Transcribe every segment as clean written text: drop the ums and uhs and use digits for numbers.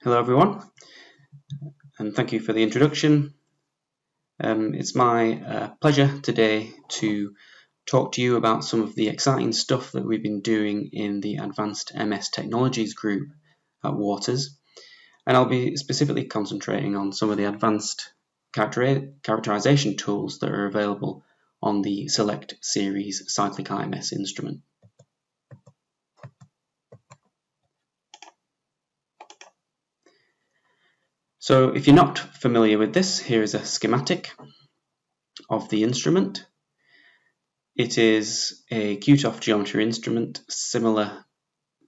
Hello everyone, and thank you for the introduction. It's my pleasure today to talk to you about some of the exciting stuff that we've been doing in the Advanced MS Technologies group at Waters, and I'll be specifically concentrating on some of the advanced characterization tools that are available on the Select Series Cyclic IMS instrument. So if you're not familiar with this, here is a schematic of the instrument. It is a Q-TOF geometry instrument similar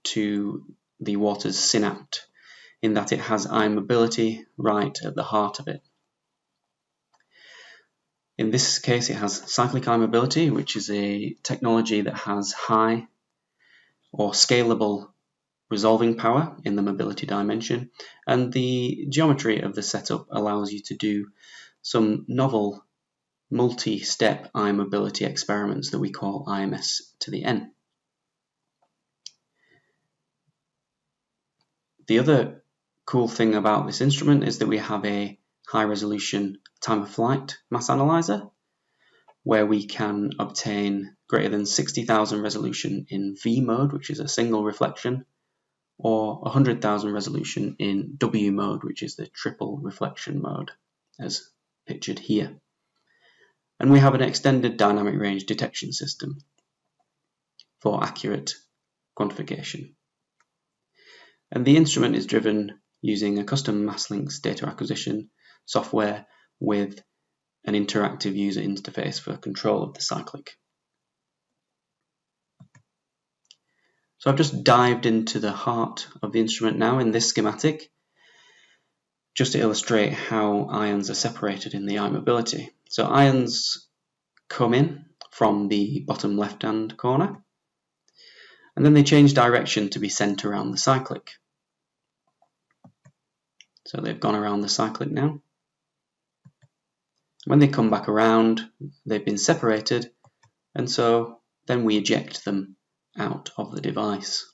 to the Waters Synapt in that it has eye mobility right at the heart of it. In this case, it has cyclic eye mobility, which is a technology that has high or scalable resolving power in the mobility dimension, and the geometry of the setup allows you to do some novel multi-step eye mobility experiments that we call IMS to the N. The other cool thing about this instrument is that we have a high-resolution time-of-flight mass analyzer where we can obtain greater than 60,000 resolution in V mode, which is a single reflection, or 100,000 resolution in W mode, which is the triple reflection mode, as pictured here. And we have an extended dynamic range detection system for accurate quantification. And the instrument is driven using a custom MassLinks data acquisition software with an interactive user interface for control of the cyclic. So I've just dived into the heart of the instrument now in this schematic, just to illustrate how ions are separated in the eye mobility. So ions come in from the bottom left-hand corner, and then they change direction to be sent around the cyclic. So they've gone around the cyclic now. When they come back around, they've been separated, and so then we eject them out of the device.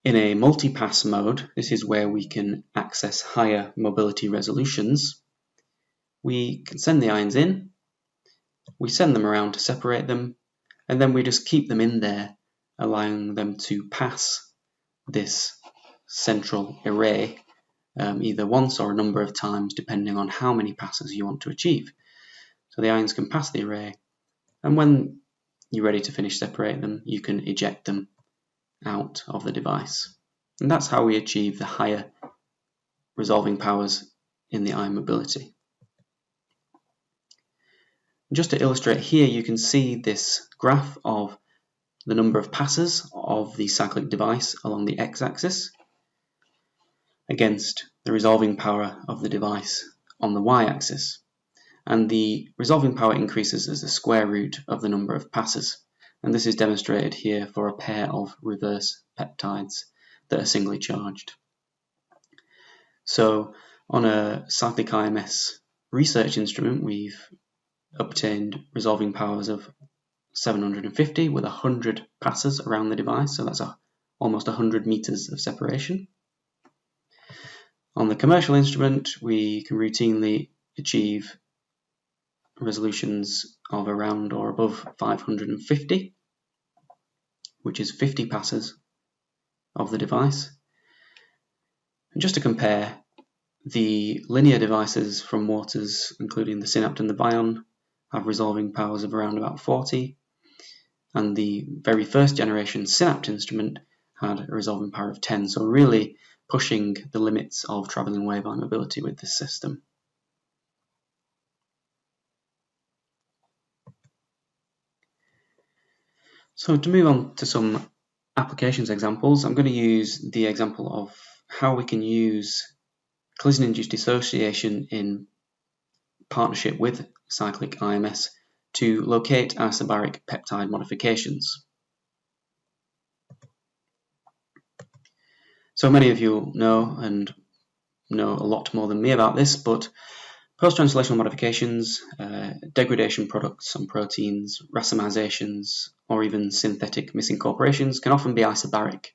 In a multi-pass mode, this is where we can access higher mobility resolutions. We can send the ions in, we send them around to separate them, and then we just keep them in there, allowing them to pass this central array either once or a number of times, depending on how many passes you want to achieve. So the ions can pass the array, and when you're ready to finish separating them, you can eject them out of the device. And that's how we achieve the higher resolving powers in the eye mobility. Just to illustrate here, you can see this graph of the number of passes of the cyclic device along the x-axis against the resolving power of the device on the y-axis. And the resolving power increases as the square root of the number of passes. And this is demonstrated here for a pair of reverse peptides that are singly charged. So on a cyclic IMS research instrument, we've obtained resolving powers of 750 with 100 passes around the device, so that's almost 100 meters of separation. On the commercial instrument, we can routinely achieve resolutions of around or above 550, which is 50 passes of the device. And just to compare, the linear devices from Waters, including the Synapt and the Bion, have resolving powers of around about 40, and the very first generation Synapt instrument had a resolving power of 10, so really pushing the limits of travelling wave eye mobility with this system. So to move on to some applications examples, I'm going to use the example of how we can use collision-induced dissociation in partnership with cyclic IMS to locate isobaric peptide modifications. So many of you know and know a lot more than me about this, but post-translational modifications, degradation products on proteins, racemizations, or even synthetic misincorporations can often be isobaric,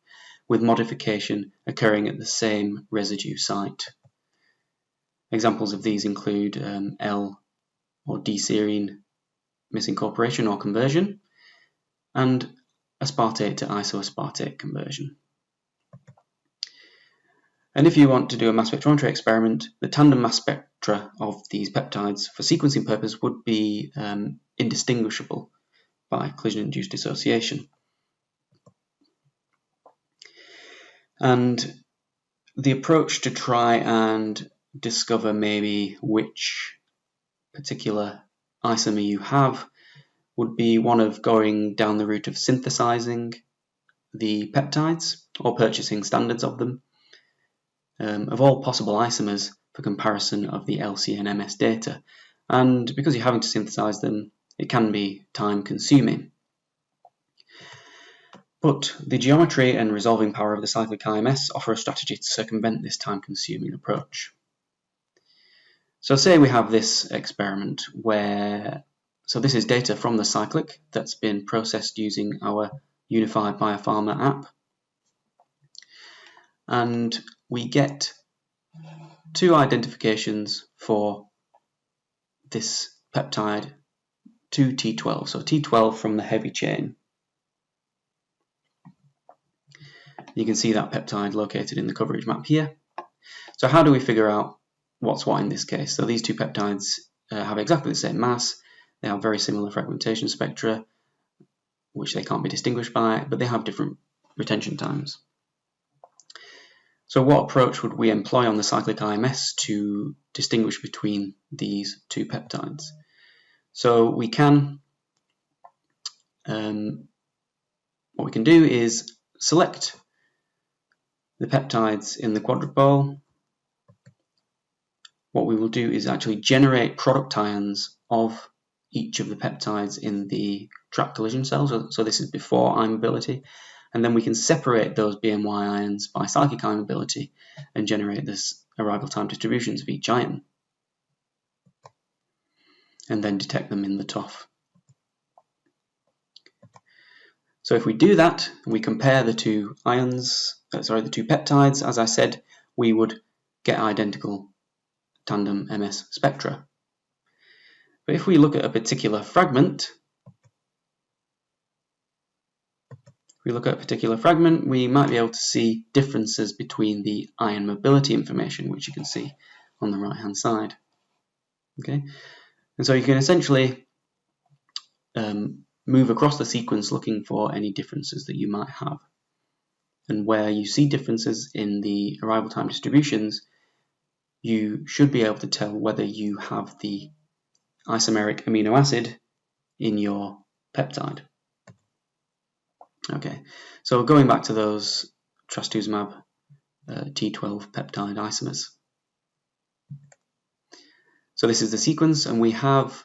with modification occurring at the same residue site. Examples of these include L or D-serine misincorporation or conversion, and aspartate to isoaspartate conversion. And if you want to do a mass spectrometry experiment, the tandem mass spectra of these peptides for sequencing purpose would be indistinguishable by collision-induced dissociation. And the approach to try and discover maybe which particular isomer you have would be one of going down the route of synthesizing the peptides or purchasing standards of them, of all possible isomers for comparison of the LC and MS data. And because you're having to synthesize them, it can be time consuming. But the geometry and resolving power of the cyclic IMS offer a strategy to circumvent this time-consuming approach. So say we have this experiment so this is data from the cyclic that's been processed using our Unified Biopharma app. And we get two identifications for this peptide 2T12, so T12 from the heavy chain. You can see that peptide located in the coverage map here. So how do we figure out what's what in this case? So these two peptides have exactly the same mass, they have very similar fragmentation spectra, which they can't be distinguished by, but they have different retention times. So what approach would we employ on the cyclic IMS to distinguish between these two peptides? So we can, what we can do is select the peptides in the quadrupole. What we will do is actually generate product ions of each of the peptides in the trap collision cells. So this is before eye mobility. And then we can separate those BMY ions by cyclic eye mobility and generate this arrival time distributions of each ion. And then detect them in the TOF. So if we do that, and we compare the two peptides, as I said, we would get identical tandem MS spectra. But if we look at a particular fragment, we might be able to see differences between the ion mobility information, which you can see on the right hand side. Okay, and so you can essentially move across the sequence looking for any differences that you might have. And where you see differences in the arrival time distributions, you should be able to tell whether you have the isomeric amino acid in your peptide. Okay, so going back to those trastuzumab T12 peptide isomers. So this is the sequence, and we have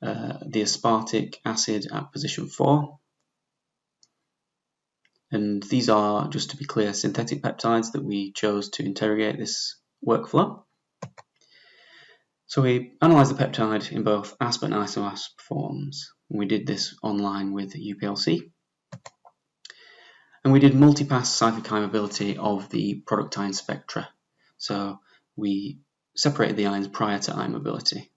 the aspartic acid at position 4. And these are, just to be clear, synthetic peptides that we chose to interrogate this workflow. So we analysed the peptide in both ASP and isoasp forms. We did this online with UPLC. And we did multipass cyclic eye mobility of the product ion spectra. So we separated the ions prior to eye mobility.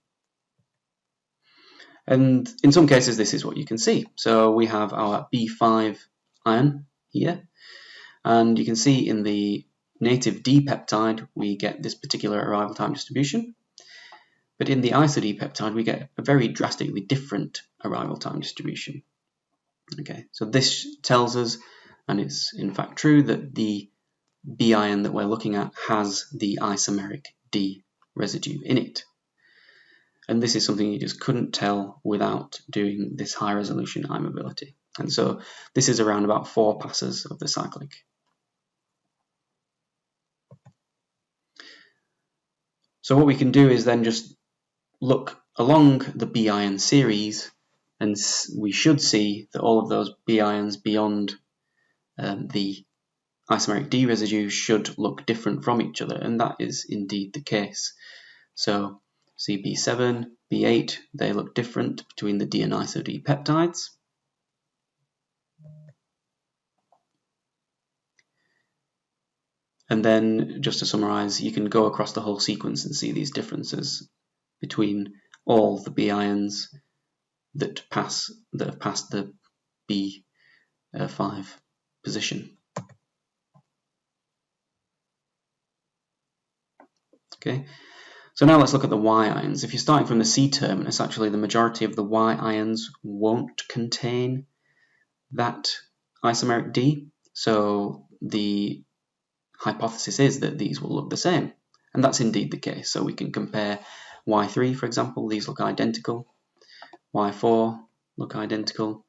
And in some cases, this is what you can see. So we have our B5 ion here. And you can see in the native D peptide, we get this particular arrival time distribution. But in the iso-D peptide, we get a very drastically different arrival time distribution. Okay, so this tells us, and it's in fact true, that the B ion that we're looking at has the isomeric D residue in it. And this is something you just couldn't tell without doing this high resolution eye mobility. And so this is around about 4 passes of the cyclic. So what we can do is then just look along the B ion series, and we should see that all of those B ions beyond the isomeric D residue should look different from each other, and that is indeed the case. So see B7, B8, they look different between the D and iso-D peptides. And then, just to summarize, you can go across the whole sequence and see these differences between all the B ions that have passed the B5 position. Okay, so now let's look at the Y ions. If you're starting from the C terminus, actually the majority of the Y ions won't contain that isomeric D, so the hypothesis is that these will look the same, and that's indeed the case. So we can compare Y3, for example, these look identical, Y4 look identical,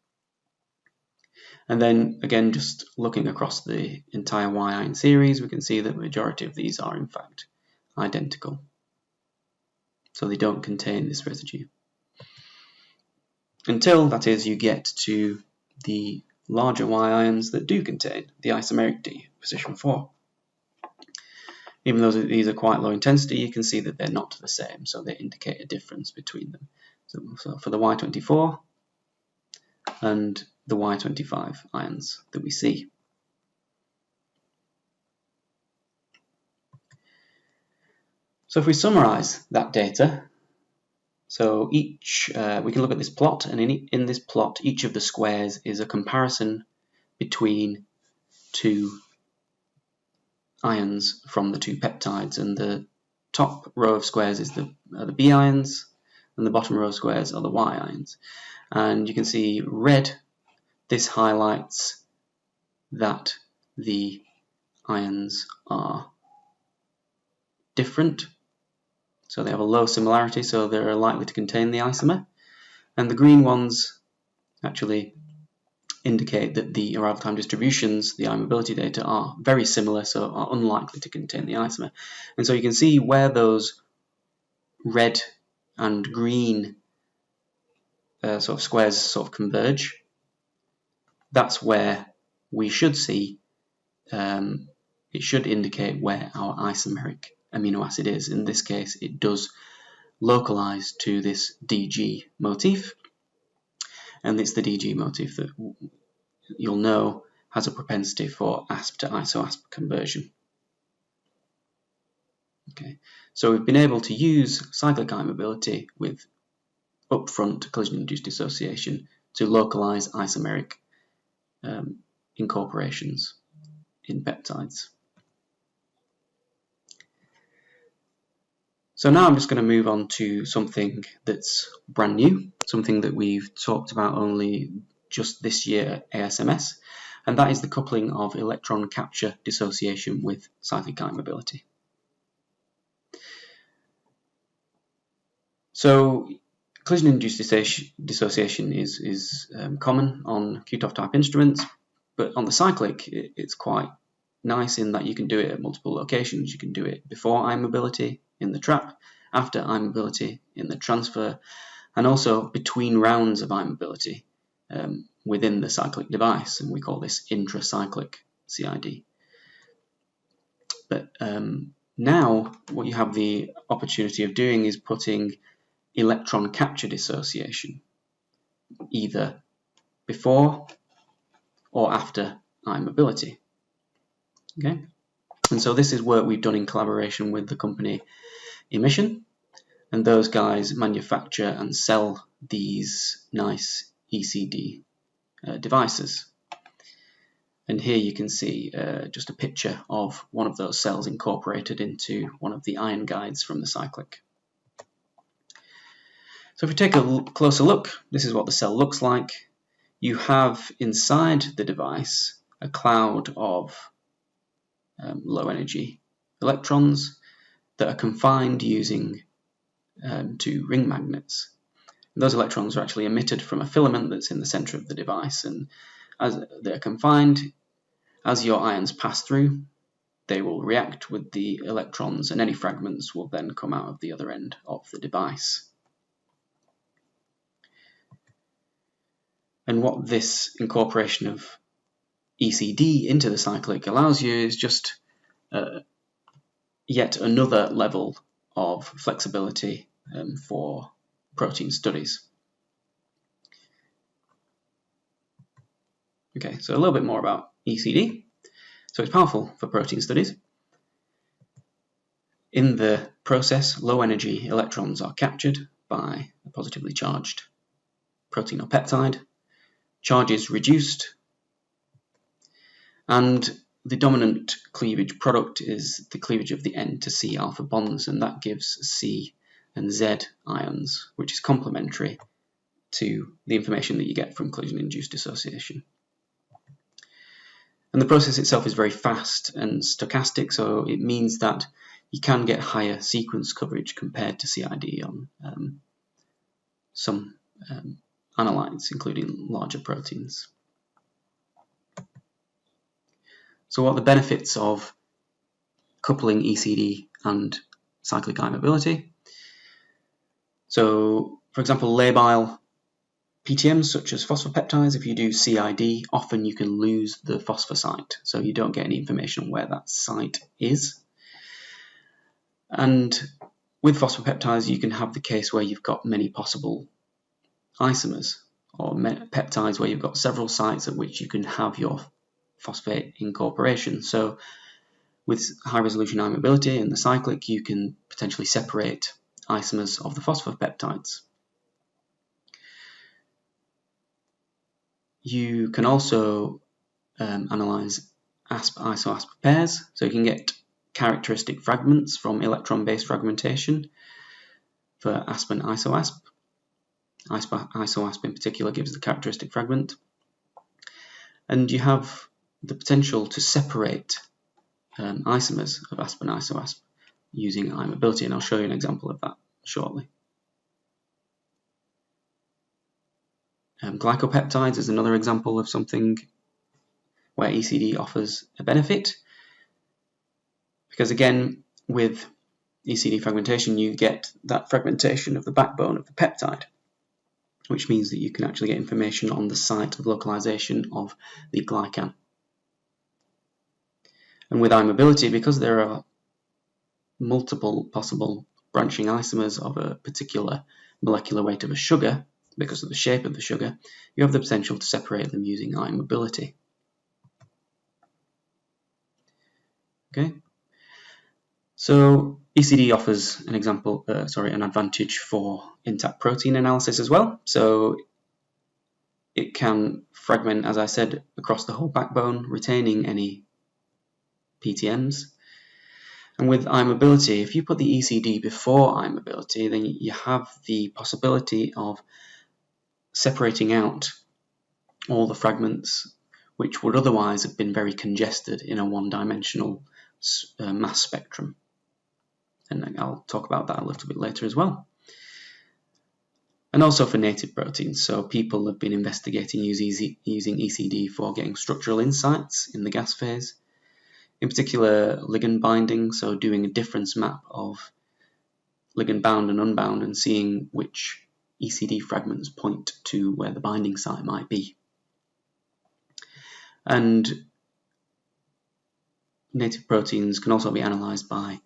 and then again, just looking across the entire Y ion series, we can see that the majority of these are in fact identical. So they don't contain this residue. Until, that is, you get to the larger Y ions that do contain the isomeric D, position 4. Even though these are quite low intensity, you can see that they're not the same, so they indicate a difference between them. So for the Y24 and the Y25 ions that we see. So if we summarize that data, so we can look at this plot, and in this plot, each of the squares is a comparison between two ions from the two peptides, and the top row of squares is the B ions, and the bottom row of squares are the Y ions. And you can see red, this highlights that the ions are different, so they have a low similarity, so they're likely to contain the isomer. And the green ones actually indicate that the arrival time distributions, the immobility data, are very similar, so are unlikely to contain the isomer. And so you can see where those red and green sort of squares sort of converge. That's where we should see, it should indicate where our isomeric amino acid is. In this case, it does localize to this DG motif, and it's the DG motif that you'll know has a propensity for ASP to iso-ASP conversion. Okay, so we've been able to use cyclic immobility with upfront collision-induced dissociation to localize isomeric incorporations in peptides. So now I'm just going to move on to something that's brand new, something that we've talked about only just this year at ASMS, and that is the coupling of electron capture dissociation with cyclic immobility. So collision-induced dissociation is common on QTOF type instruments, but on the cyclic it's quite nice in that you can do it at multiple locations. You can do it before immobility in the trap, after immobility in the transfer, and also between rounds of immobility within the cyclic device, and we call this intracyclic CID. But now what you have the opportunity of doing is putting electron capture dissociation either before or after immobility. Okay, and so this is work we've done in collaboration with the company Emission, and those guys manufacture and sell these nice ECD devices. And here you can see just a picture of one of those cells incorporated into one of the ion guides from the cyclic. So if we take a closer look, this is what the cell looks like. You have inside the device a cloud of low energy electrons that are confined using two ring magnets. And those electrons are actually emitted from a filament that's in the center of the device, and as they're confined, as your ions pass through, they will react with the electrons, and any fragments will then come out of the other end of the device. And what this incorporation of ECD into the cyclic allows you is just yet another level of flexibility for protein studies. Okay, so a little bit more about ECD. So it's powerful for protein studies. In the process, low energy electrons are captured by a positively charged protein or peptide, charge is reduced, and the dominant cleavage product is the cleavage of the N to C alpha bonds, and that gives C and Z ions, which is complementary to the information that you get from collision-induced dissociation. And the process itself is very fast and stochastic, so it means that you can get higher sequence coverage compared to CID on some analytes, including larger proteins. So what are the benefits of coupling ECD and cyclic eye mobility? So, for example, labile PTMs such as phosphopeptides, if you do CID, often you can lose the phosphosite, so you don't get any information on where that site is. And with phosphopeptides, you can have the case where you've got many possible isomers, or peptides where you've got several sites at which you can have your phosphate incorporation. So with high resolution eye mobility and the cyclic, you can potentially separate isomers of the phosphopeptides. You can also analyze ASP-isoASP pairs, so you can get characteristic fragments from electron-based fragmentation for ASP and isoASP. Isoasp in particular gives the characteristic fragment. And you have the potential to separate isomers of ASP and isoASP using eye mobility, and I'll show you an example of that shortly. Glycopeptides is another example of something where ECD offers a benefit, because again, with ECD fragmentation, you get that fragmentation of the backbone of the peptide, which means that you can actually get information on the site of localization of the glycan. And with eye mobility, because there are multiple possible branching isomers of a particular molecular weight of a sugar, because of the shape of the sugar, you have the potential to separate them using eye mobility. Okay, so ECD offers an advantage for intact protein analysis as well. So it can fragment, as I said, across the whole backbone, retaining any PTMs. And with eye mobility, if you put the ECD before eye mobility, then you have the possibility of separating out all the fragments which would otherwise have been very congested in a one-dimensional mass spectrum. And I'll talk about that a little bit later as well. And also for native proteins, so people have been investigating using ECD for getting structural insights in the gas phase, in particular ligand binding, so doing a difference map of ligand bound and unbound and seeing which ECD fragments point to where the binding site might be. And native proteins can also be analysed by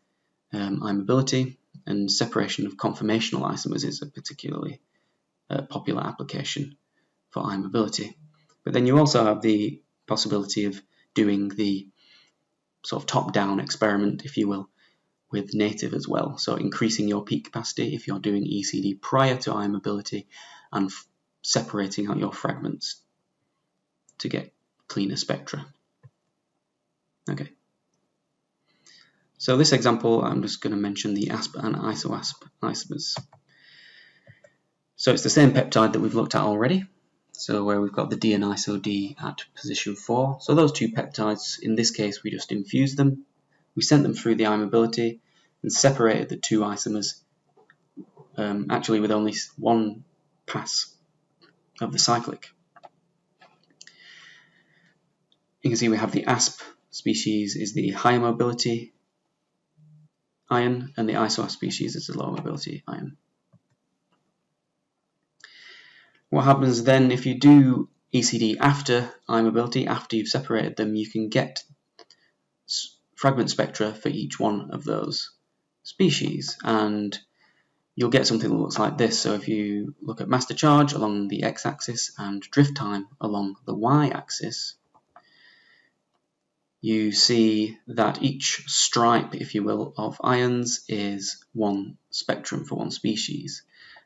eye mobility, and separation of conformational isomers is a particularly popular application for eye mobility. But then you also have the possibility of doing the sort of top-down experiment, if you will, with native as well. So increasing your peak capacity if you're doing ECD prior to eye mobility, and separating out your fragments to get cleaner spectra. Okay. So this example, I'm just going to mention the ASP and isoASP isomers. So it's the same peptide that we've looked at already. So where we've got the D and iso-D at position 4. So those two peptides, in this case, we just infused them. We sent them through the eye mobility and separated the two isomers, actually with only one pass of the cyclic. You can see we have the ASP species is the higher mobility ion, and the isoASP species is the lower mobility ion. What happens then if you do ECD after eye mobility, after you've separated them, you can get fragment spectra for each one of those species, and you'll get something that looks like this. So if you look at master charge along the x-axis and drift time along the y-axis, you see that each stripe, if you will, of ions is one spectrum for one species.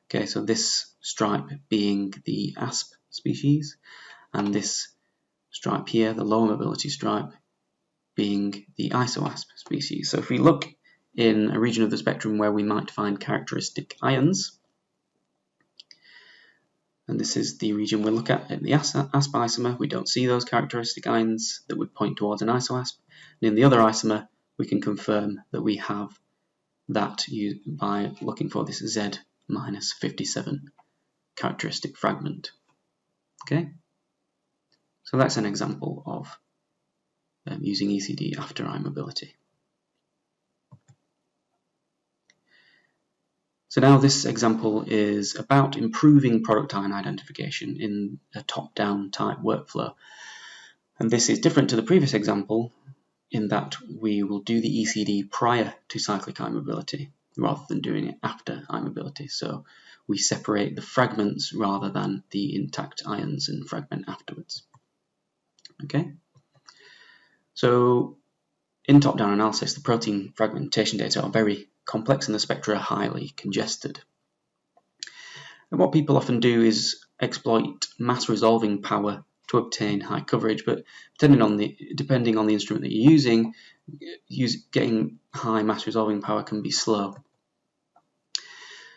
Okay, so this stripe being the asp species, and this stripe here, the lower mobility stripe, being the isoasp species. So if we look in a region of the spectrum where we might find characteristic ions, and this is the region we'll look at in the asp isomer, we don't see those characteristic ions that would point towards an isoasp. And in the other isomer, we can confirm that we have that by looking for this Z-57 characteristic fragment. Okay, so that's an example of using ECD after eye mobility. So now this example is about improving product ion identification in a top-down type workflow. And this is different to the previous example in that we will do the ECD prior to cyclic eye mobility rather than doing it after eye mobility. So we separate the fragments rather than the intact ions and fragment afterwards. Okay. So in top-down analysis, the protein fragmentation data are very complex and the spectra are highly congested. And what people often do is exploit mass resolving power to obtain high coverage, but depending on the instrument that you're using, getting high mass resolving power can be slow.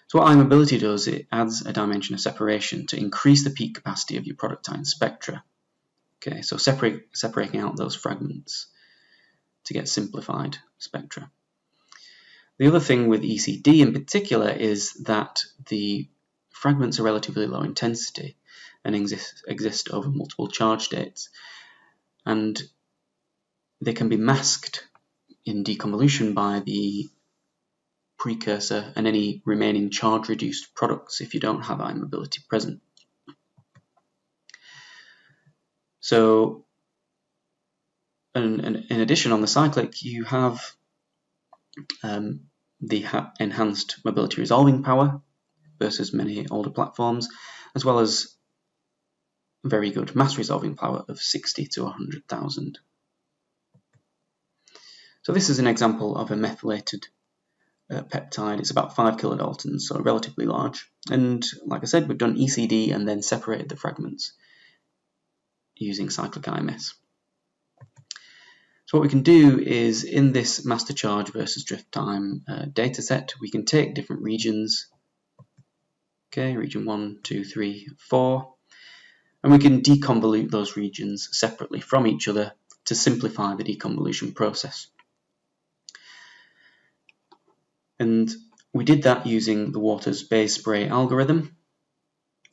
So what eye mobility does, it adds a dimension of separation to increase the peak capacity of your product ion spectra. Okay, so separating out those fragments to get simplified spectra. The other thing with ECD in particular is that the fragments are relatively low intensity and exist over multiple charge states, and they can be masked in deconvolution by the precursor and any remaining charge reduced products if you don't have eye mobility present. So and in addition, on the cyclic you have the enhanced mobility resolving power versus many older platforms, as well as very good mass resolving power of 60 to 100,000. So this is an example of a methylated peptide. It's about 5 kilodaltons, so relatively large. And like I said, we've done ECD and then separated the fragments using cyclic IMS. So what we can do is, in this master charge versus drift time data set, we can take different regions, okay, region 1, 2, 3, 4, and we can deconvolute those regions separately from each other to simplify the deconvolution process. And we did that using the Waters Bayes spray algorithm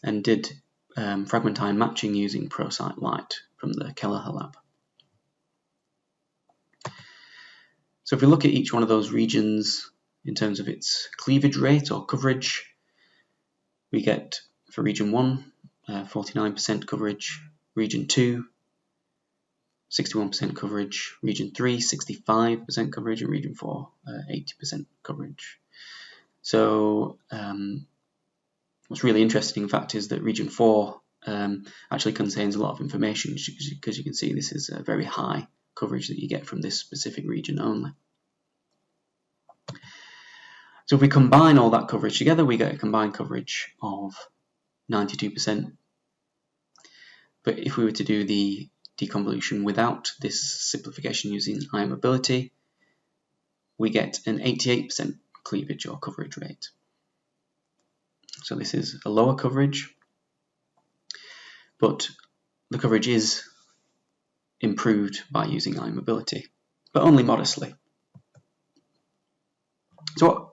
and did fragment ion matching using ProCyte Lite from the Kelleher lab. So if we look at each one of those regions in terms of its cleavage rate or coverage, we get for region 1, 49% coverage, region 2, 61% coverage, region 3, 65% coverage, and region 4, 80% coverage. So what's really interesting, in fact, is that region 4 actually contains a lot of information, because you can see this is a very high coverage that you get from this specific region only. So if we combine all that coverage together, we get a combined coverage of 92%. But if we were to do the deconvolution without this simplification using eye mobility, we get an 88% cleavage or coverage rate. So this is a lower coverage, but the coverage is improved by using eye mobility, but only modestly. So what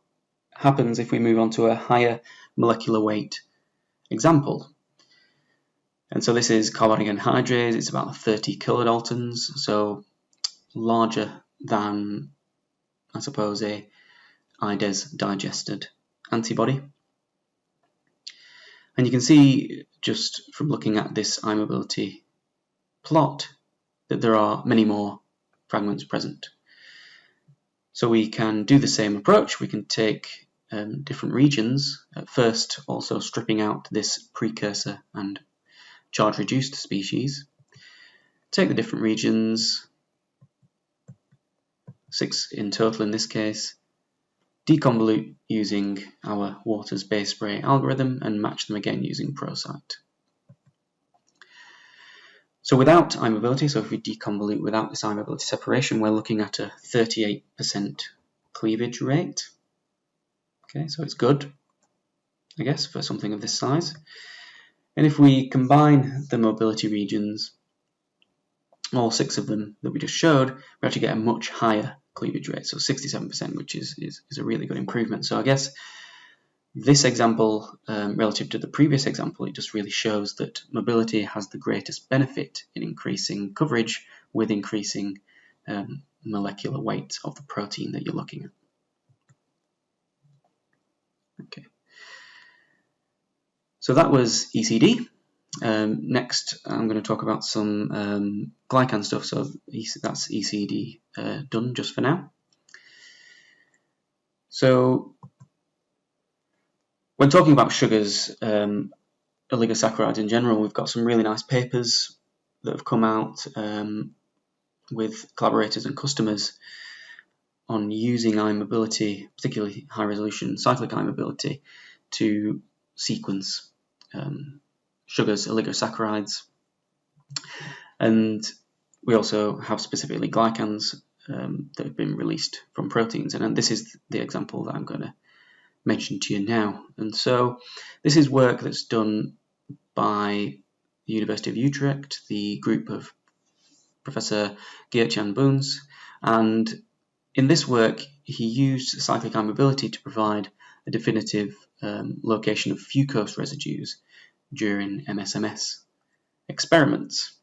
happens if we move on to a higher molecular weight example? And so this is carbonic anhydrase. It's about 30 kilodaltons, so larger than, I suppose, a IDES digested antibody. And you can see just from looking at this eye mobility plot that there are many more fragments present. So we can do the same approach. We can take different regions, at first also stripping out this precursor and charge reduced species, take the different regions, 6 in total in this case, deconvolute using our Waters base spray algorithm, and match them again using ProCyte. So without I-mobility, so if we deconvolute without this I-mobility separation, we're looking at a 38% cleavage rate. Okay, so it's good, I guess, for something of this size. And if we combine the mobility regions, all 6 of them that we just showed, we actually get a much higher cleavage rate, so 67%, which is a really good improvement. So I guess this example, relative to the previous example, it just really shows that mobility has the greatest benefit in increasing coverage with increasing molecular weight of the protein that you're looking at. Okay. So that was ECD. Next, I'm going to talk about some glycan stuff, so that's ECD done just for now. So when talking about sugars, oligosaccharides in general, we've got some really nice papers that have come out with collaborators and customers on using I-mobility, particularly high-resolution cyclic I-mobility, to sequence sugars, oligosaccharides. And we also have specifically glycans that have been released from proteins. And this is the example that I'm going to mention to you now. And so this is work that's done by the University of Utrecht, the group of Professor Geert-Jan Boons, and in this work he used cyclic I-mobility to provide a definitive location of fucose residues during MSMS experiments.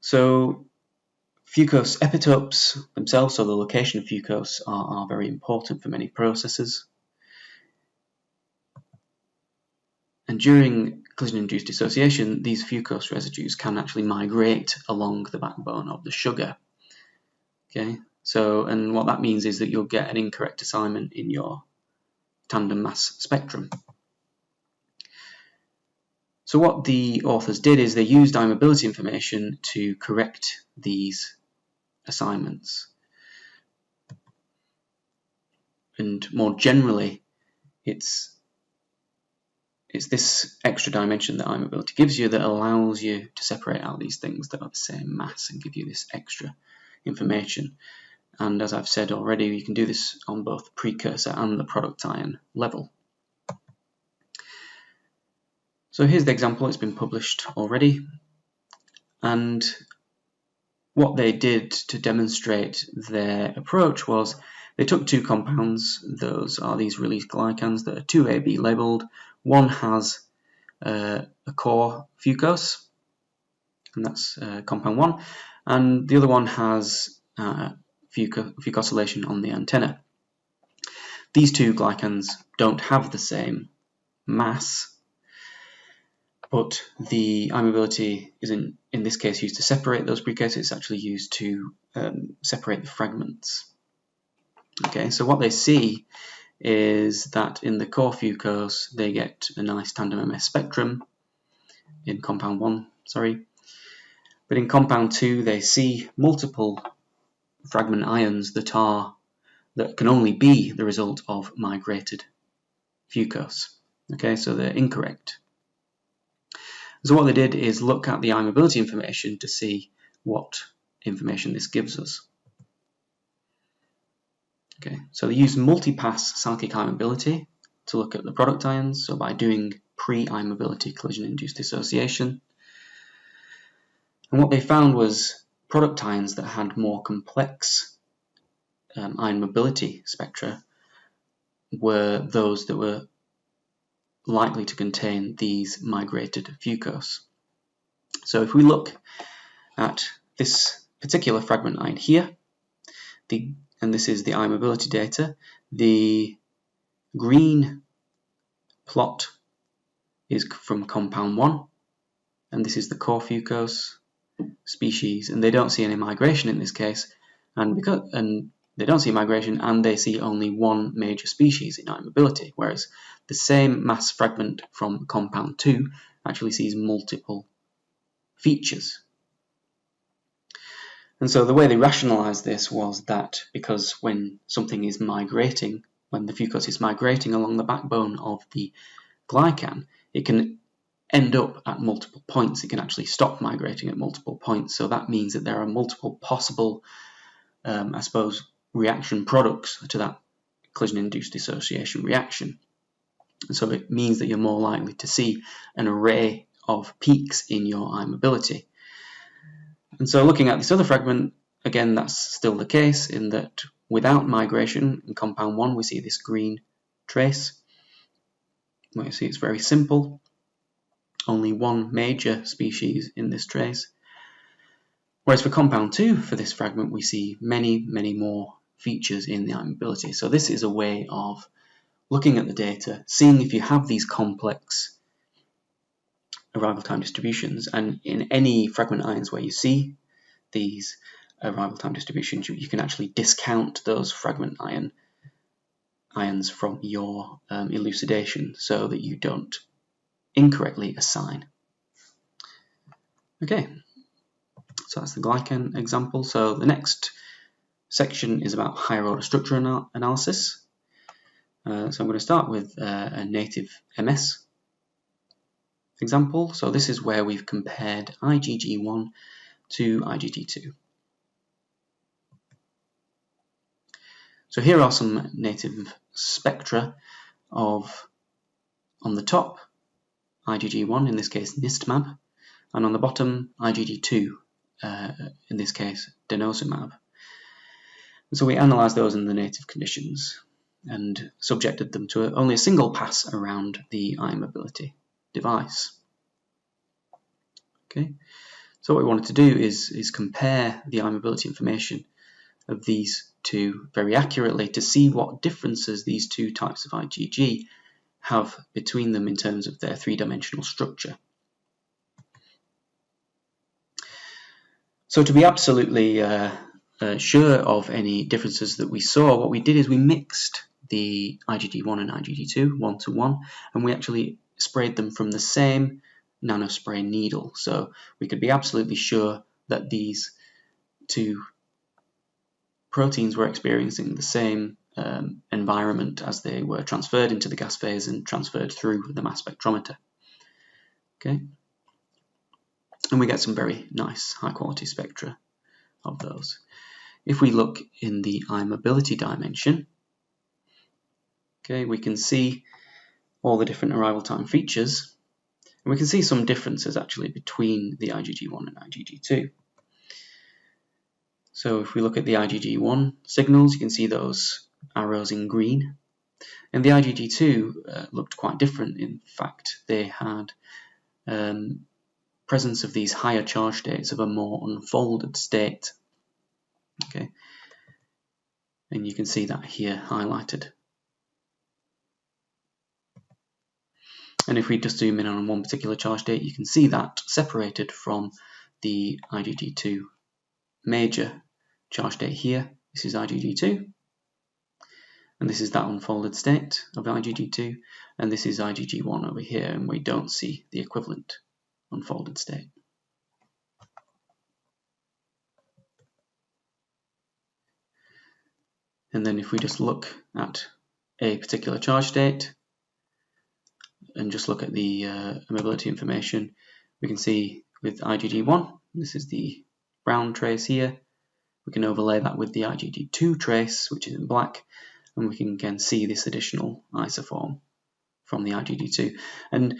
So fucose epitopes themselves, so the location of fucose, are very important for many processes. And during collision-induced dissociation, these fucose residues can actually migrate along the backbone of the sugar. Okay, so, and what that means is that you'll get an incorrect assignment in your tandem mass spectrum. So what the authors did is they used I-mobility information to correct these assignments. And more generally, it's this extra dimension that I-mobility gives you that allows you to separate out these things that are the same mass and give you this extra information. And as I've said already, you can do this on both the precursor and the product ion level. So here's the example. It's been published already. And what they did to demonstrate their approach was they took 2 compounds. Those are these released glycans that are 2AB labeled. One has a core fucose, and that's compound 1, and the other one has fucosylation on the antenna. These 2 glycans don't have the same mass, but the I-mobility is in this case used to separate those precursors. It's actually used to separate the fragments. Okay, so what they see is that in the core fucose they get a nice tandem MS spectrum in compound 1, but in compound 2 they see multiple fragment ions that can only be the result of migrated fucose. Okay, so they're incorrect. So what they did is look at the I-mobility information to see what information this gives us. Okay, so they used multi-pass cyclic I-mobility to look at the product ions, so by doing pre-I-mobility collision-induced dissociation. And what they found was product ions that had more complex ion mobility spectra were those that were likely to contain these migrated fucose. So if we look at this particular fragment ion here, and this is the ion mobility data, the green plot is from compound 1, and this is the core fucose species, and they don't see any migration in this case, and they don't see migration, and they see only one major species in ion mobility, whereas the same mass fragment from compound 2 actually sees multiple features. And so the way they rationalized this was that because when something is migrating, when the fucose is migrating along the backbone of the glycan, it can end up at multiple points. It can actually stop migrating at multiple points. So that means that there are multiple possible, I suppose, reaction products to that collision-induced dissociation reaction. And so it means that you're more likely to see an array of peaks in your eye mobility. And so looking at this other fragment, again, that's still the case in that without migration in compound 1, we see this green trace. You see it's very simple. Only one major species in this trace. Whereas for compound 2, for this fragment, we see many, many more features in the eye mobility. So this is a way of looking at the data, seeing if you have these complex arrival time distributions, and in any fragment ions where you see these arrival time distributions, you can actually discount those fragment ions from your elucidation so that you don't incorrectly assign. Okay, so that's the glycan example. So the next section is about higher order structure analysis. So I'm going to start with a native MS example. So this is where we've compared IgG1 to IgG2. So here are some native spectra of, on the top, IgG1, in this case nistamab, and on the bottom, IgG2, in this case denosumab. And so we analysed those in the native conditions and subjected them to only a single pass around the eye mobility device. Okay, so what we wanted to do is compare the eye mobility information of these two very accurately to see what differences these two types of IgG have between them in terms of their three-dimensional structure. So to be absolutely sure of any differences that we saw, what we did is we mixed the IgG1 and IgG2 1-to-1, and we actually sprayed them from the same nanospray needle. So we could be absolutely sure that these two proteins were experiencing the same environment as they were transferred into the gas phase and transferred through the mass spectrometer. Okay, and we get some very nice high quality spectra of those. If we look in the eye mobility dimension, okay, we can see all the different arrival time features, and we can see some differences actually between the IgG1 and IgG2. So if we look at the IgG1 signals, you can see those arrows in green, and the IgG2 looked quite different. In fact, they had presence of these higher charge states of a more unfolded state. Okay, and you can see that here highlighted. And if we just zoom in on one particular charge state, you can see that separated from the IgG2 major charge state here. This is IgG2, and this is that unfolded state of IgG2, and this is IgG1 over here, and we don't see the equivalent unfolded state. And then if we just look at a particular charge state and just look at the mobility information, we can see with IgG1, this is the brown trace here, we can overlay that with the IgG2 trace, which is in black, and we can again see this additional isoform from the IgG2. And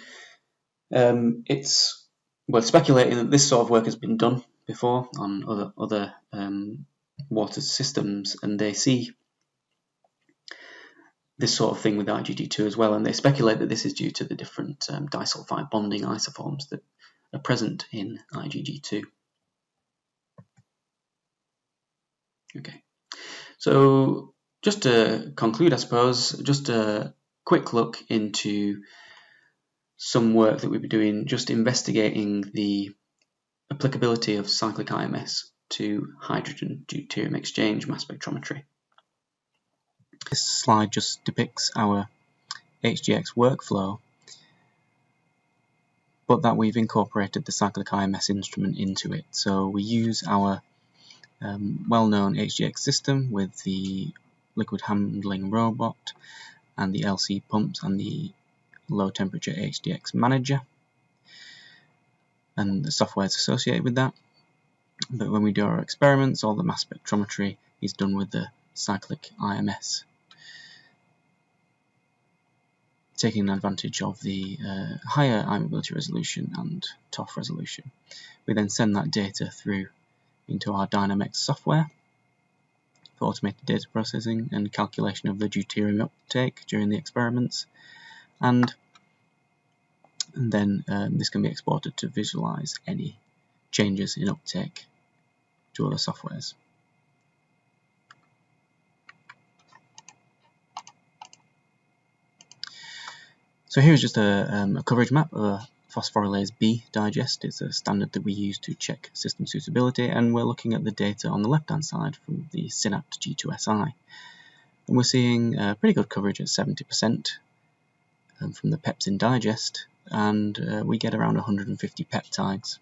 it's worth speculating that this sort of work has been done before on other water systems, and they see this sort of thing with IgG2 as well, and they speculate that this is due to the different disulfide bonding isoforms that are present in IgG2. Okay, so just to conclude, I suppose, just a quick look into some work that we've been doing, just investigating the applicability of cyclic IMS to hydrogen deuterium exchange mass spectrometry. This slide just depicts our HGX workflow, but that we've incorporated the cyclic IMS instrument into it. So we use our well-known HDX system with the liquid handling robot and the LC pumps and the low temperature HDX manager and the software is associated with that. But when we do our experiments, all the mass spectrometry is done with the Cyclic IMS, taking advantage of the higher eye mobility resolution and TOF resolution. We then send that data through into our Dynamex software for automated data processing and calculation of the deuterium uptake during the experiments, and then this can be exported to visualize any changes in uptake to other softwares. So here's just a coverage map of a phosphorylase B digest. It's a standard that we use to check system suitability, and we're looking at the data on the left hand side from the Synapt G2SI. And we're seeing pretty good coverage at 70% from the pepsin digest, and we get around 150 peptides.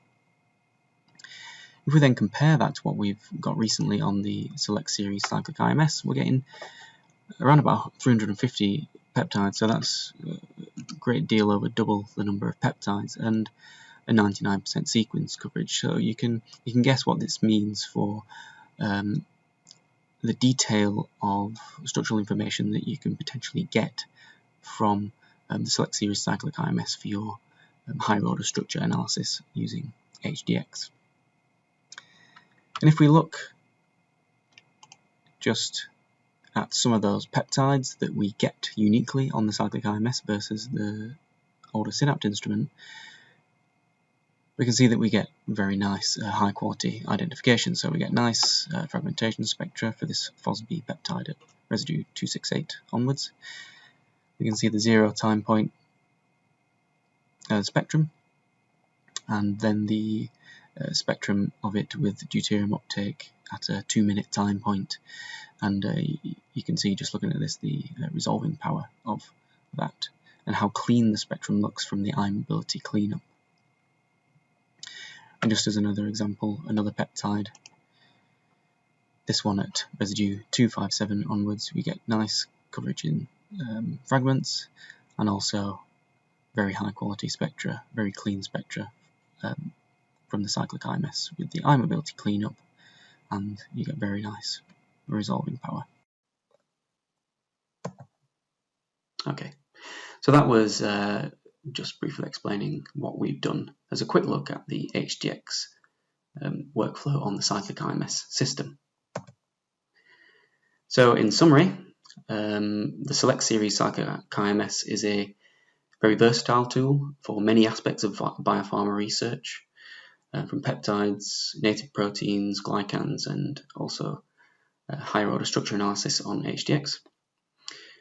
If we then compare that to what we've got recently on the Select Series Cyclic IMS, we're getting around about 350 peptides, so that's a great deal over double the number of peptides and a 99% sequence coverage. So you can guess what this means for the detail of structural information that you can potentially get from the Select Series Cyclic IMS for your higher order structure analysis using HDX. And if we look just at some of those peptides that we get uniquely on the Cyclic IMS versus the older Synapt instrument, we can see that we get very nice high quality identification. So we get nice fragmentation spectra for this FOSB peptide at residue 268 onwards. We can see the 0 time point spectrum, and then the spectrum of it with deuterium uptake at a 2-minute time point, and you can see just looking at this the resolving power of that and how clean the spectrum looks from the eye mobility cleanup. And just as another example, another peptide, this one at residue 257 onwards, we get nice coverage in fragments and also very high quality spectra, very clean spectra from the Cyclic IMS with the eye mobility cleanup, and you get very nice resolving power. Okay, so that was just briefly explaining what we've done as a quick look at the HDX workflow on the Cyclic IMS system. So in summary, the Select Series Cyclic IMS is a very versatile tool for many aspects of biopharma research, from peptides, native proteins, glycans, and also higher order structure analysis on HDX.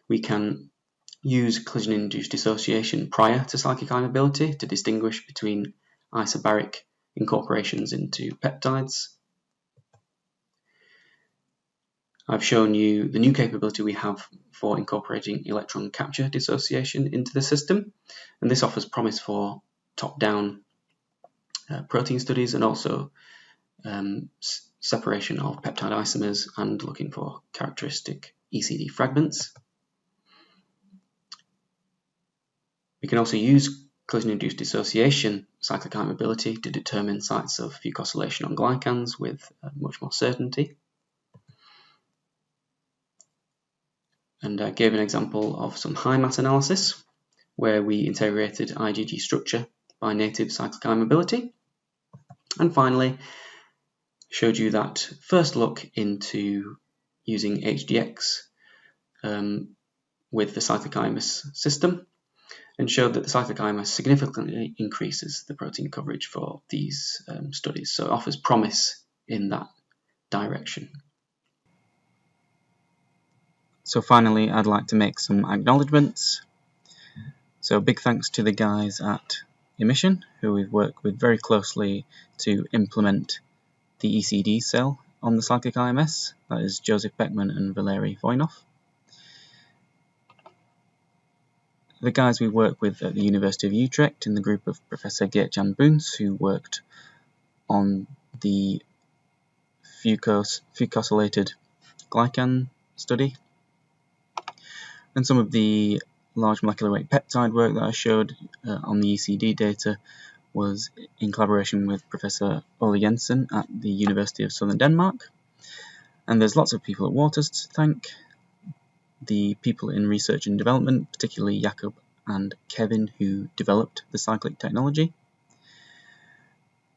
We can use collision-induced dissociation prior to cyclic eye mobility to distinguish between isobaric incorporations into peptides. I've shown you the new capability we have for incorporating electron capture dissociation into the system, and this offers promise for top-down protein studies and also separation of peptide isomers and looking for characteristic ECD fragments. We can also use collision-induced dissociation cyclic eye mobility to determine sites of fucosylation on glycans with much more certainty. And I gave an example of some high mass analysis where we integrated IgG structure by native cyclic eye mobility. And finally, showed you that first look into using HDX with the Cyclic IMS system, and showed that the Cyclic IMS significantly increases the protein coverage for these studies, so it offers promise in that direction. So finally, I'd like to make some acknowledgements. So big thanks to the guys at Emission, who we've worked with very closely to implement the ECD cell on the Cyclic IMS. That is Joseph Beckman and Valery Voinov. The guys we work with at the University of Utrecht in the group of Professor Geert-Jan Boons, who worked on the fucosylated glycan study. And some of the large molecular weight peptide work that I showed on the ECD data was in collaboration with Professor Ole Jensen at the University of Southern Denmark. And there's lots of people at Waters to thank. The people in research and development, particularly Jakob and Kevin, who developed the cyclic technology.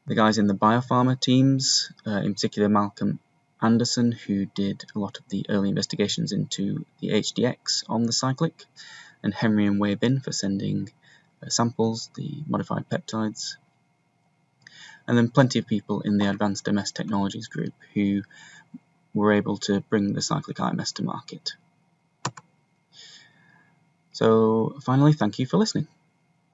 The guys in the biopharma teams, in particular Malcolm Anderson, who did a lot of the early investigations into the HDX on the cyclic, and Henry and Wei Bin for sending samples, the modified peptides. And then plenty of people in the Advanced MS Technologies group who were able to bring the cyclic IMS to market. So finally, thank you for listening.